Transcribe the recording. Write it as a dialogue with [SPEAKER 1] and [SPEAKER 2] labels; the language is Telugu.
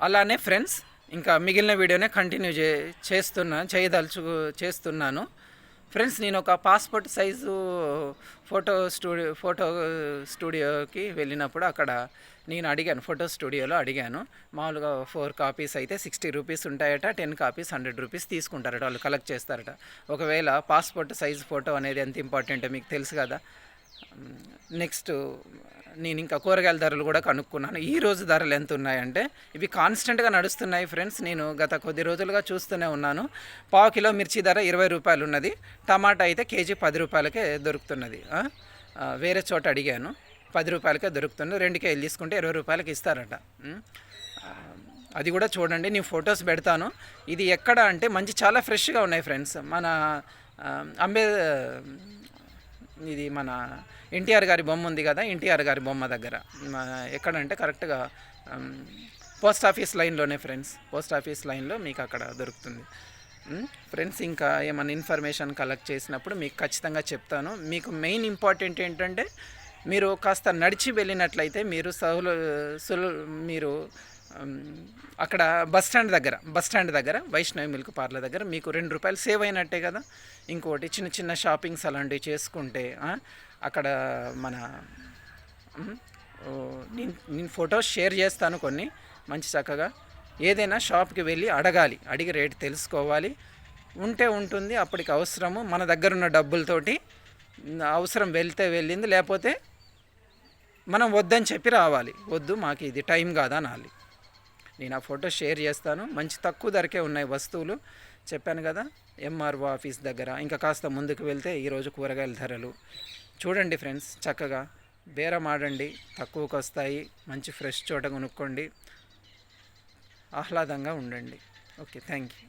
[SPEAKER 1] అలానే ఫ్రెండ్స్ ఇంకా మిగిలిన వీడియోనే కంటిన్యూ చేస్తున్నాను ఫ్రెండ్స్. నేను ఒక పాస్పోర్ట్ సైజు ఫోటో స్టూడియోకి వెళ్ళినప్పుడు అక్కడ నేను అడిగాను, ఫోటో స్టూడియోలో అడిగాను. మామూలుగా 4 కాపీస్ అయితే 60 రూపీస్ ఉంటాయట, 10 కాపీస్ 100 రూపీస్ తీసుకుంటారట, వాళ్ళు కలెక్ట్ చేస్తారట. ఒకవేళ పాస్పోర్ట్ సైజు ఫోటో అనేది ఎంత ఇంపార్టెంటో మీకు తెలుసు కదా. నెక్స్ట్ నేను ఇంకా కూరగాయల ధరలు కూడా కనుక్కున్నాను. ఈ రోజు ధరలు ఎంత ఉన్నాయంటే ఇవి కాన్స్టెంట్గా నడుస్తున్నాయి ఫ్రెండ్స్. నేను గత కొద్ది రోజులుగా చూస్తూనే ఉన్నాను. పావు కిలో మిర్చి ధర 20 రూపాయలు ఉన్నది. టమాటా అయితే కేజీ 10 రూపాయలకే దొరుకుతున్నది. వేరే చోట అడిగాను, 10 రూపాయలకే దొరుకుతుంది. 2 కేజీలు తీసుకుంటే 20 రూపాయలకి ఇస్తారట. అది కూడా చూడండి, నేను ఫొటోస్ పెడతాను. ఇది ఎక్కడ అంటే మంచి చాలా ఫ్రెష్గా ఉన్నాయి ఫ్రెండ్స్. మన ఇది మన ఎన్టీఆర్ గారి బొమ్మ ఉంది కదా, ఎన్టీఆర్ గారి బొమ్మ దగ్గర ఎక్కడంటే కరెక్ట్గా పోస్ట్ ఆఫీస్ లైన్లోనే ఫ్రెండ్స్. పోస్ట్ ఆఫీస్ లైన్లో మీకు అక్కడ దొరుకుతుంది ఫ్రెండ్స్. ఇంకా ఏమైనా ఇన్ఫర్మేషన్ కలెక్ట్ చేసినప్పుడు మీకు ఖచ్చితంగా చెప్తాను. మీకు మెయిన్ ఇంపార్టెంట్ ఏంటంటే మీరు కాస్త నడిచి వెళ్ళినట్లయితే మీరు అక్కడ బస్ స్టాండ్ దగ్గర వైష్ణవి మిల్క్ పార్లర్ దగ్గర మీకు 2 రూపాయలు సేవ్ అయినట్టే కదా. ఇంకోటి చిన్న షాపింగ్స్ అలాంటివి చేసుకుంటే అక్కడ మన నేను ఫొటోస్ షేర్ చేస్తాను కొన్ని మంచి చక్కగా. ఏదైనా షాప్కి వెళ్ళి అడిగి రేట్ తెలుసుకోవాలి. ఉంటే ఉంటుంది, అప్పటికి అవసరము మన దగ్గర ఉన్న డబ్బులతోటి అవసరం వెళ్తే వెళ్ళింది, లేకపోతే మనం వద్దని చెప్పి రావాలి. వద్దు మాకు ఇది టైం కాదా అనాలి. నేను ఆ ఫోటో షేర్ చేస్తాను. మంచి తక్కువ ధరకే ఉన్నాయి వస్తువులు, చెప్పాను కదా. ఎంఆర్ఓ ఆఫీస్ దగ్గర ఇంకా కాస్త ముందుకు వెళ్తే ఈరోజు కూరగాయల ధరలు చూడండి ఫ్రెండ్స్. చక్కగా బేరం ఆడండి, తక్కువకు వస్తాయి. మంచి ఫ్రెష్ చోట కొనుక్కోండి, ఆహ్లాదంగా ఉండండి. Okay, thank you.